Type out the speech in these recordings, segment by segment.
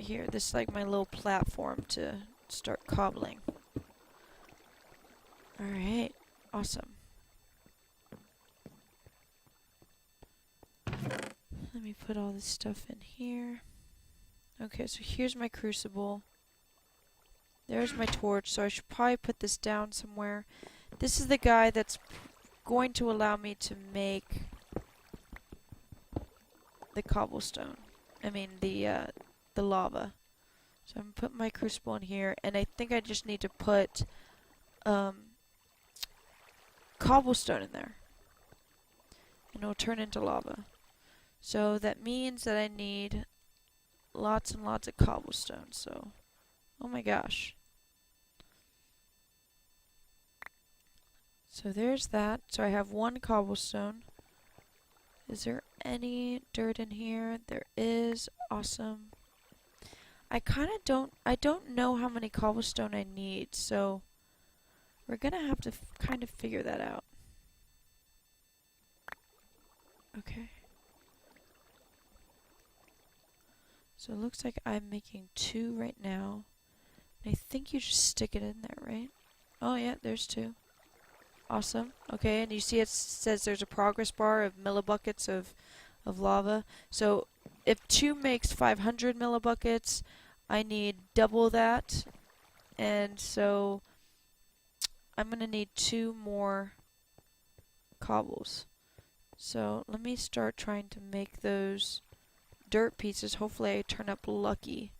here. This is like my little platform to start cobbling. Alright, awesome. Let me put all this stuff in here. Okay, so here's my crucible. There's my torch, so I should probably put this down somewhere. This is the guy that's going to allow me to make the cobblestone. I mean, the lava. So I'm going to put my crucible in here, and I think I just need to put cobblestone in there. And it'll turn into lava. So that means that I need lots and lots of cobblestone, so... Oh my gosh. So there's that. So I have one cobblestone. Is there any dirt in here? There is. Awesome. I don't know how many cobblestone I need, so we're gonna have to kind of figure that out. Okay. So it looks like I'm making 2 right now. I think you just stick it in there, right? Oh yeah, there's 2. Awesome. Okay, and you see it says there's a progress bar of millibuckets of lava. So if 2 makes 500 millibuckets, I need double that. And so I'm going to need 2 more cobbles. So let me start trying to make those dirt pieces. Hopefully I turn up lucky.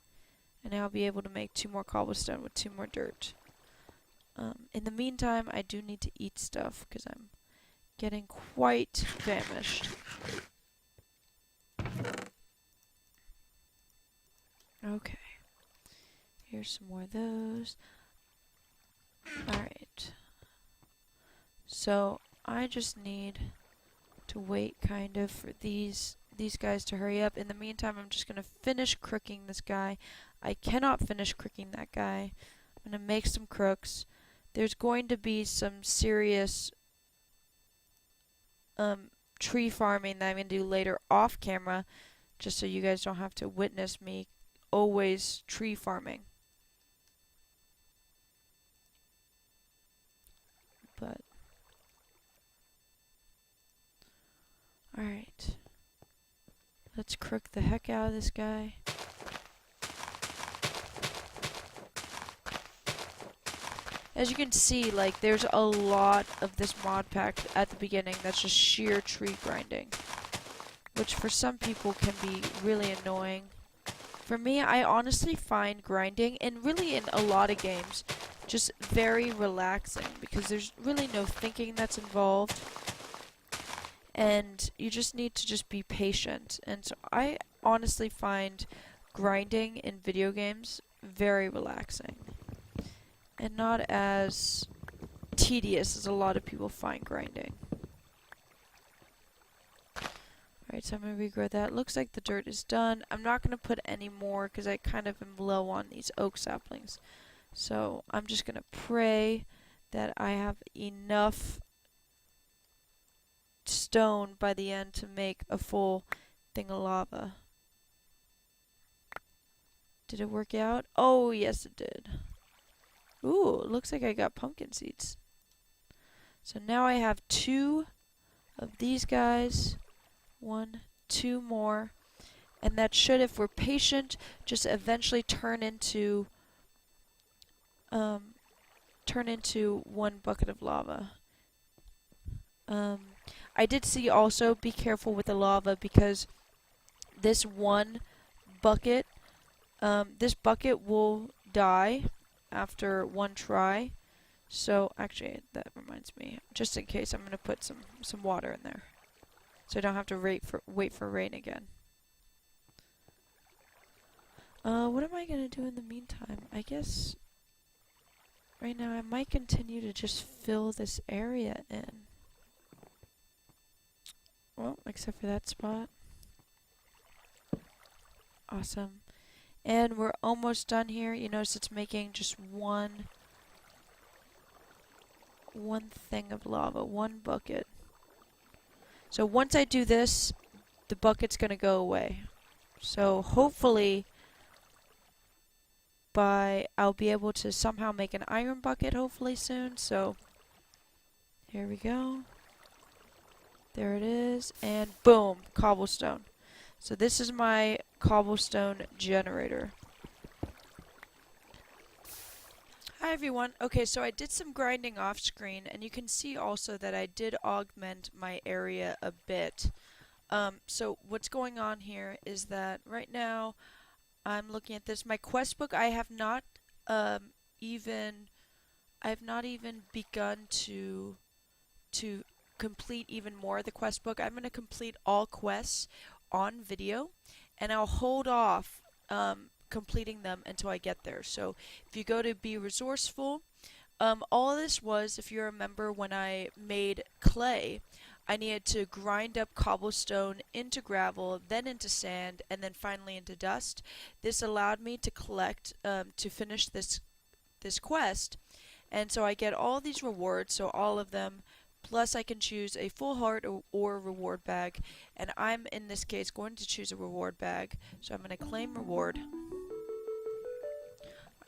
And I'll be able to make 2 more cobblestone with 2 more dirt. In the meantime, I do need to eat stuff because I'm getting quite famished. Okay. Here's some more of those. Alright. So, I just need to wait kind of for these guys to hurry up. In the meantime, I'm just going to finish crooking this guy. I cannot finish crooking that guy. I'm going to make some crooks. There's going to be some serious tree farming that I'm going to do later off camera, just so you guys don't have to witness me always tree farming. But alright. Let's crook the heck out of this guy. As you can see, like, there's a lot of this mod pack at the beginning that's just sheer tree grinding, which for some people can be really annoying. For me, I honestly find grinding, and really in a lot of games, just very relaxing, because there's really no thinking that's involved, and you just need to just be patient. And so I honestly find grinding in video games very relaxing, and not as tedious as a lot of people find grinding. Alright, so I'm going to regrow that. Looks like the dirt is done. I'm not going to put any more because I kind of am low on these oak saplings. So I'm just going to pray that I have enough stone by the end to make a full thing of lava. Did it work out? Oh, yes it did. Ooh, it looks like I got pumpkin seeds. So now I have 2 of these guys. 1, 2 more. And that should, if we're patient, just eventually turn into 1 bucket of lava. I did see also, be careful with the lava, because this 1 bucket, this bucket will die after 1 try. So actually, that reminds me, just in case, I'm going to put some water in there, so I don't have to wait for rain again. What am I going to do in the meantime? I guess right now I might continue to just fill this area in. Well, except for that spot. Awesome. And we're almost done here. You notice it's making just one thing of lava, 1 bucket. So once I do this, the bucket's going to go away. So hopefully I'll be able to somehow make an iron bucket hopefully soon. So here we go. There it is, and boom, cobblestone. So this is my cobblestone generator. Hi everyone. Okay, so I did some grinding off screen, and you can see also that I did augment my area a bit. So what's going on here is that right now I'm looking at this. My quest book, um, even I have not even begun to complete even more of the quest book. I'm going to complete all quests on video, and I'll hold off completing them until I get there. So if you go to Be Resourceful, all of this was, if you remember, when I made clay, I needed to grind up cobblestone into gravel, then into sand, and then finally into dust. This allowed me to collect, to finish this quest, and so I get all these rewards, so all of them, plus I can choose a full heart or reward bag, and I'm, in this case, going to choose a reward bag, so I'm going to claim reward.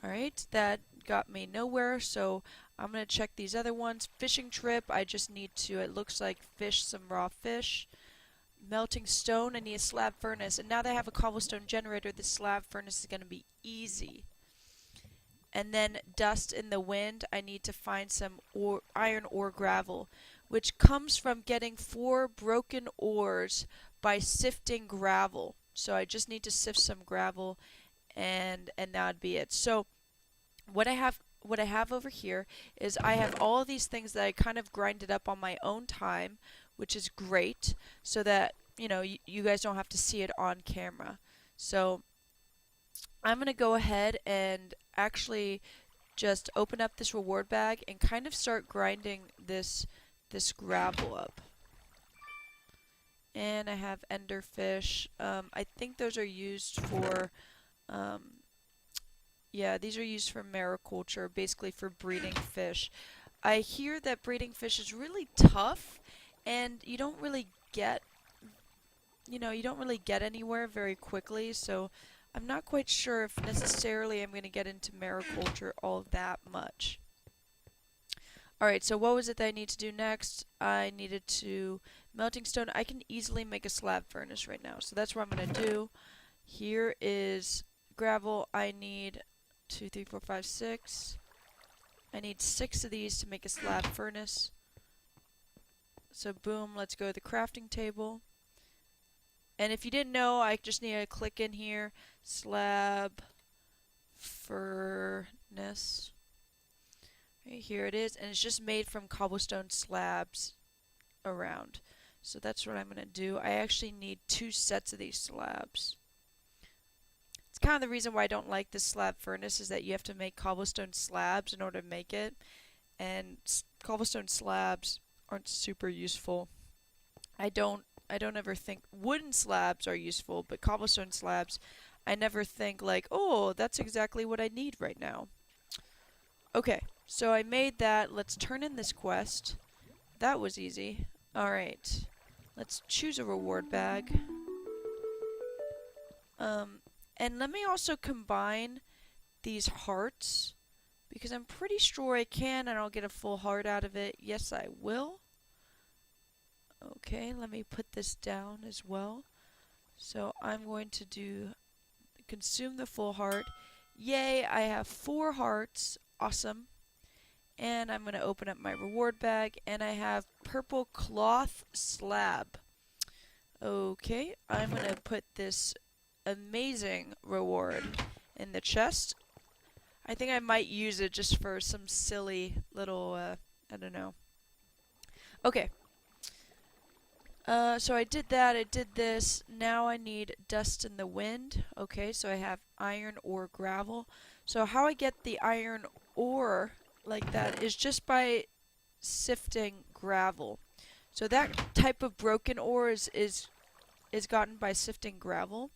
Alright, that got me nowhere, so I'm going to check these other ones. Fishing trip, I just need to, it looks like, fish some raw fish. Melting stone, I need a slab furnace, and now that I have a cobblestone generator, the slab furnace is going to be easy. And then dust in the wind, I need to find some iron ore gravel, which comes from getting 4 broken ores by sifting gravel. So I just need to sift some gravel, and that'd be it. So what I have over here is I have all of these things that I kind of grinded up on my own time, which is great, so that you guys don't have to see it on camera. So I'm gonna go ahead and actually just open up this reward bag and kind of start grinding this gravel up. And I have enderfish. I think those are used for yeah, these are used for mariculture, basically for breeding fish. I hear that breeding fish is really tough, and you don't really get anywhere very quickly, so I'm not quite sure if necessarily I'm going to get into mariculture all that much. Alright, so what was it that I need to do next? I needed to melting stone. I can easily make a slab furnace right now, so that's what I'm going to do. Here is gravel. I need 2, 3, 4, 5, 6. I need 6 of these to make a slab furnace. So boom, let's go to the crafting table. And if you didn't know, I just need to click in here, slab furnace. Right, here it is, and it's just made from cobblestone slabs around. So that's what I'm going to do. I actually need 2 sets of these slabs. It's kind of the reason why I don't like this slab furnace, is that you have to make cobblestone slabs in order to make it, and cobblestone slabs aren't super useful. I don't ever think wooden slabs are useful, but cobblestone slabs, I never think like, oh, that's exactly what I need right now. Okay, so I made that. Let's turn in this quest. That was easy. Alright, let's choose a reward bag. And let me also combine these hearts, because I'm pretty sure I can, and I'll get a full heart out of it. Yes, I will. Okay, let me put this down as well. So I'm going to consume the full heart. Yay, I have 4 hearts. Awesome. And I'm going to open up my reward bag, and I have purple cloth slab. Okay, I'm going to put this amazing reward in the chest. I think I might use it just for some silly little, I don't know. Okay. So I did that, I did this. Now I need dust in the wind. Okay, so I have iron ore gravel. So how I get the iron ore like that is just by sifting gravel. So that type of broken ore is gotten by sifting gravel.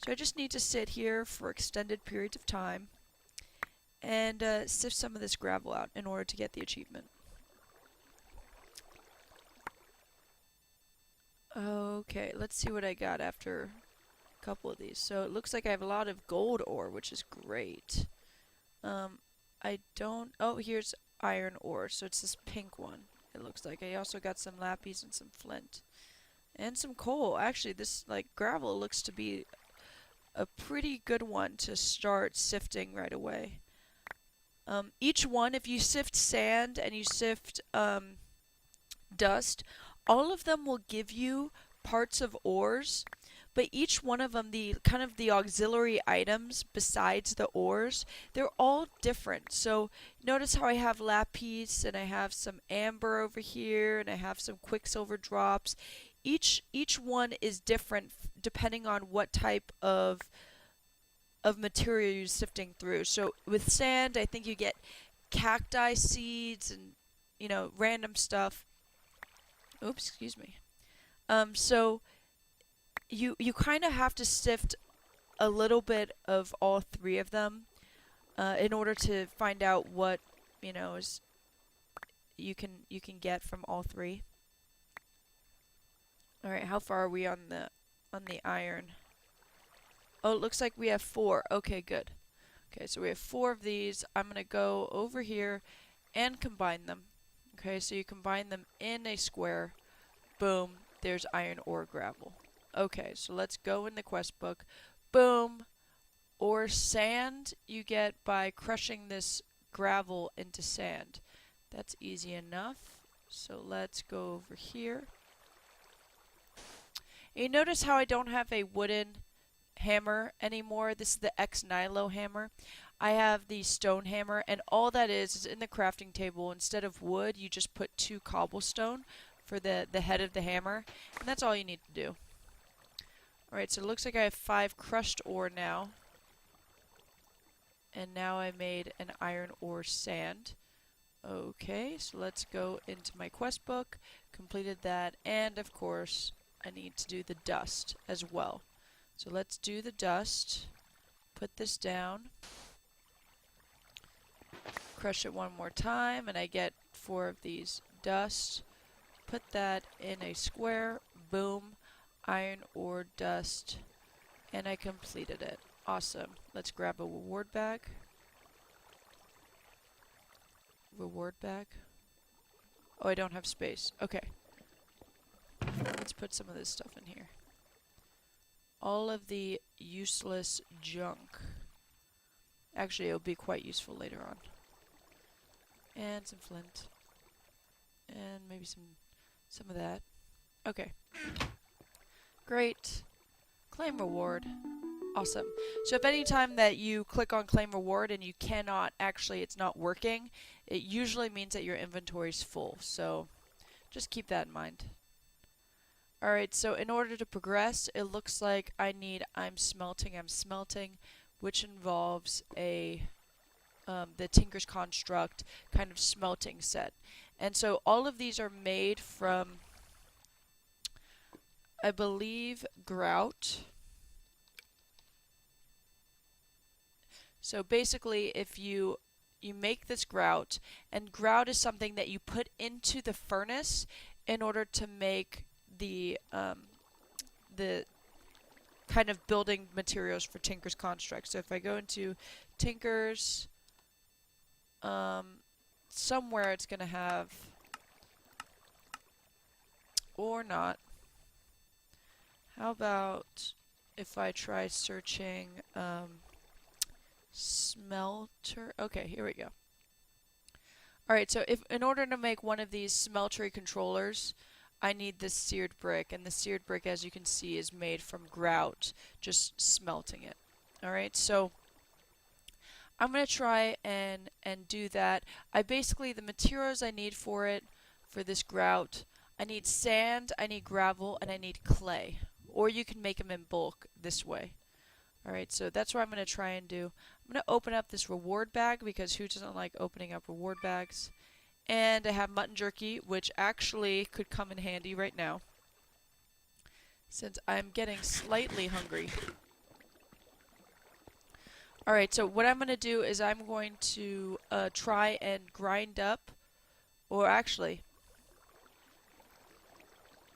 So I just need to sit here for extended periods of time and sift some of this gravel out in order to get the achievement. Okay, let's see what I got after a couple of these. So it looks like I have a lot of gold ore, which is great. I don't... Oh, here's iron ore. So it's this pink one, it looks like. I also got some lapis and some flint. And some coal. Actually, this, like, gravel looks to be a pretty good one to start sifting right away. Each one, if you sift sand and you sift dust, all of them will give you parts of ores, but each one of them, the kind of the auxiliary items besides the ores, they're all different. So notice how I have lapis and I have some amber over here and I have some quicksilver drops. Each one is different depending on what type of material you're sifting through. So with sand, I think you get cacti seeds and, you know, random stuff. Oops, excuse me. So you kind of have to sift a little bit of all three of them in order to find out what, you know, is you can get from all three. All right, how far are we on the iron? Oh, it looks like we have 4. Okay, good. Okay, so we have 4 of these. I'm going to go over here and combine them. Okay, so you combine them in a square. Boom, there's iron ore gravel. Okay, so let's go in the quest book. Boom, ore sand you get by crushing this gravel into sand. That's easy enough. So let's go over here. You notice how I don't have a wooden hammer anymore. This is the X Nilo hammer. I have the stone hammer, and all that is in the crafting table. Instead of wood, you just put 2 cobblestone for the head of the hammer, and that's all you need to do. Alright, so it looks like I have 5 crushed ore now. And now I made an iron ore sand. Okay, so let's go into my quest book. Completed that, and of course, I need to do the dust as well. So let's do the dust. Put this down. Crush it one more time, and I get 4 of these dust. Put that in a square. Boom. Iron ore dust. And I completed it. Awesome. Let's grab a reward bag. Reward bag. Oh, I don't have space. Okay. Let's put some of this stuff in here. All of the useless junk. Actually, it'll be quite useful later on. And some flint. And maybe some of that. Okay. Great. Claim reward. Awesome. So if any time that you click on claim reward and you cannot actually, it's not working, it usually means that your inventory is full. So just keep that in mind. Alright, so in order to progress, it looks like I'm smelting, which involves the Tinker's Construct kind of smelting set. And so all of these are made from, I believe, grout. So basically, if you make this grout, and grout is something that you put into the furnace in order to make the kind of building materials for Tinker's Construct. So if I go into Tinker's, somewhere it's going to have, or not. How about if I try searching smelter? Okay, here we go. Alright, so in order to make one of these smeltery controllers, I need this seared brick, and the seared brick, as you can see, is made from grout, just smelting it. Alright, so I'm going to try and do that. The materials I need for this grout, I need sand, I need gravel, and I need clay. Or you can make them in bulk this way. Alright, so that's what I'm going to try and do. I'm going to open up this reward bag, because who doesn't like opening up reward bags? And I have mutton jerky, which actually could come in handy right now, since I'm getting slightly hungry. Alright, so what I'm going to do is I'm going to try and grind up, or actually,